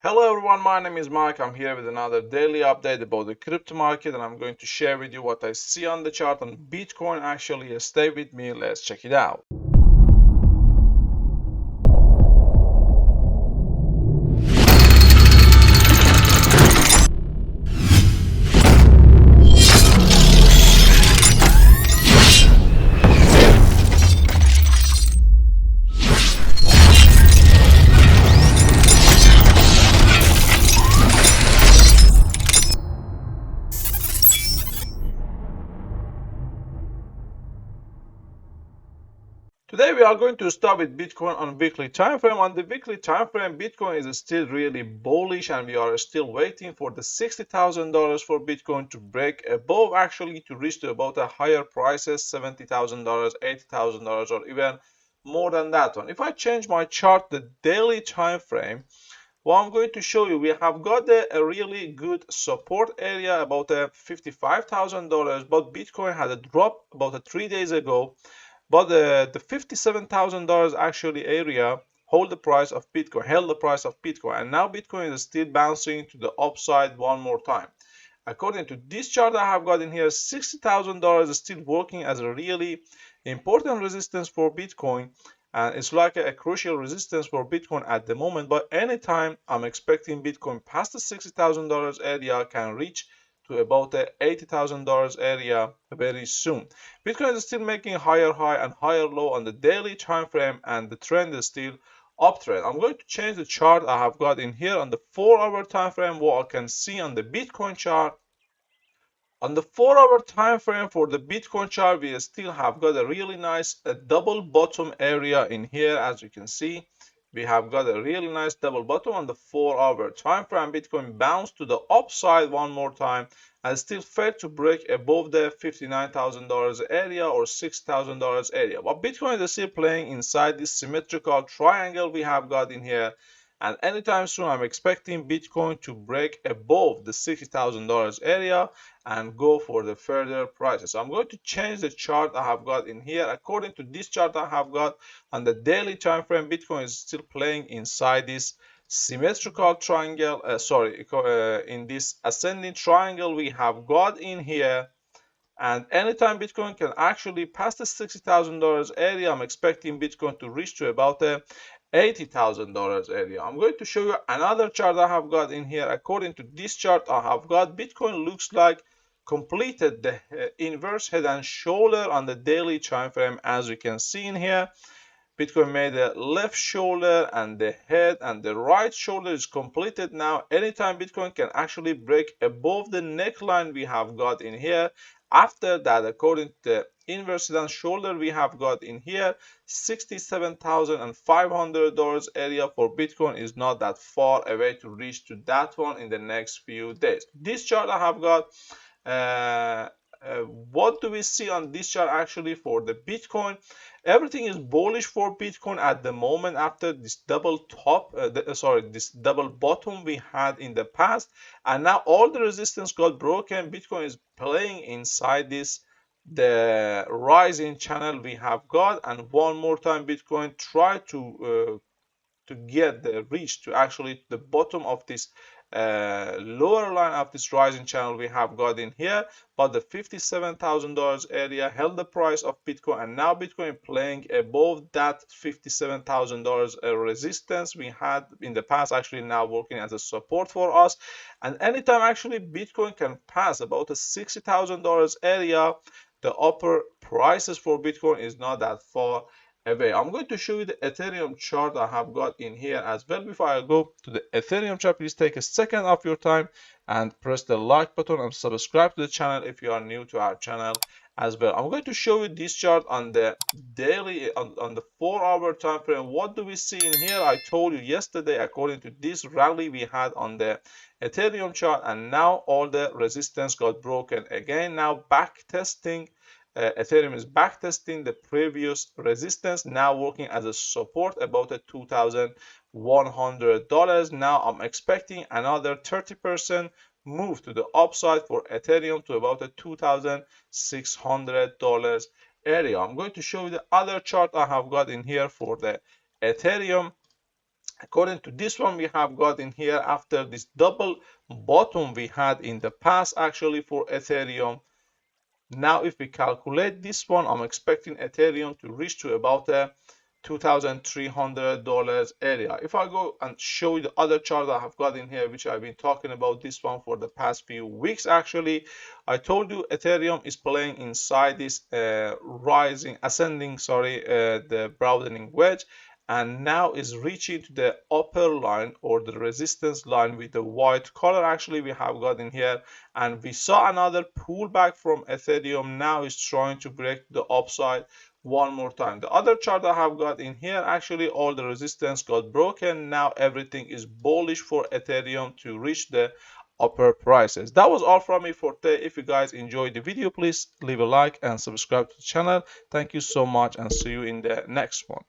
Hello everyone, my name is Mike. I'm here with another daily update about the crypto market, and I'm going to share with you what I see on the chart on Bitcoin. Actually, stay with me, let's check it out. Today we are going to start with Bitcoin on weekly time frame. On the weekly time frame, Bitcoin is still really bullish, and we are still waiting for the $60,000 for Bitcoin to break above, actually to reach to about a higher prices, $70,000, $80,000, or even more than that one. If I change my chart, the daily time frame, what I'm going to show you, we have got a really good support area about $55,000, but Bitcoin had a drop about 3 days ago. But the $57,000 actually area held the price of Bitcoin, and now Bitcoin is still bouncing to the upside one more time. According to this chart I have got in here, $60,000 is still working as a really important resistance for Bitcoin, and it's like a crucial resistance for Bitcoin at the moment. But anytime I'm expecting Bitcoin past the $60,000 area can reach to about the $80,000 area very soon. Bitcoin is still making higher high and higher low on the daily time frame, and the trend is still uptrend. I'm going to change the chart I have got in here on the 4-hour time frame. What I can see on the Bitcoin chart, on the 4-hour time frame for the Bitcoin chart, we still have got a really nice double bottom area in here. As you can see, we have got a really nice double bottom on the 4-hour time frame. Bitcoin bounced to the upside one more time and still failed to break above the $59,000 area or $6,000 area. But Bitcoin is still playing inside this symmetrical triangle we have got in here, and anytime soon I'm expecting Bitcoin to break above the $60,000 area and go for the further prices. So I'm going to change the chart I have got in here. According to this chart I have got on the daily time frame, Bitcoin is still playing inside this symmetrical triangle, in this ascending triangle we have got in here. And anytime Bitcoin can actually pass the $60,000 area, I'm expecting Bitcoin to reach to about the $80,000 area. I'm going to show you another chart I have got in here. According to this chart I have got, Bitcoin looks like completed the inverse head and shoulder on the daily time frame. As you can see in here, Bitcoin made the left shoulder and the head, and the right shoulder is completed now. Anytime Bitcoin can actually break above the neckline we have got in here. After that, according to the inverse head and shoulder we have got in here, $67,500 area for Bitcoin is not that far away to reach to that one in the next few days. This chart I have got, what do we see on this chart actually for the Bitcoin? Everything is bullish for Bitcoin at the moment after this double top, this double bottom we had in the past, and now all the resistance got broken. Bitcoin is playing inside this the rising channel we have got, and one more time Bitcoin try to get the reach to actually the bottom of this lower line of this rising channel we have got in here, but the $57,000 area held the price of Bitcoin, and now Bitcoin playing above that $57,000 resistance we had in the past, actually now working as a support for us. And anytime actually Bitcoin can pass about a $60,000 area, the upper prices for Bitcoin is not that far away. I'm going to show you the Ethereum chart I have got in here as well. Before I go to the Ethereum chart, please take a second of your time and press the like button and subscribe to the channel if you are new to our channel as well. I'm going to show you this chart on the daily, on the 4-hour time frame. What do we see in here? I told you yesterday, according to this rally we had on the Ethereum chart, and now all the resistance got broken again. Now back testing, Ethereum is backtesting the previous resistance, now working as a support about a $2,100. Now I'm expecting another 30% move to the upside for Ethereum to about a $2,600 area. I'm going to show you the other chart I have got in here for the Ethereum. According to this one, we have got in here after this double bottom we had in the past actually for Ethereum. Now, if we calculate this one, I'm expecting Ethereum to reach to about a $2,300 area. If I go and show you the other chart I have got in here, which I've been talking about this one for the past few weeks actually, I told you Ethereum is playing inside this the broadening wedge, and now is reaching to the upper line or the resistance line with the white color actually we have got in here, and we saw another pullback from Ethereum. Now is trying to break the upside one more time. The other chart I have got in here, actually all the resistance got broken. Now everything is bullish for Ethereum to reach the upper prices. That was all from me for today. If you guys enjoyed the video, please leave a like and subscribe to the channel. Thank you so much, and see you in the next one.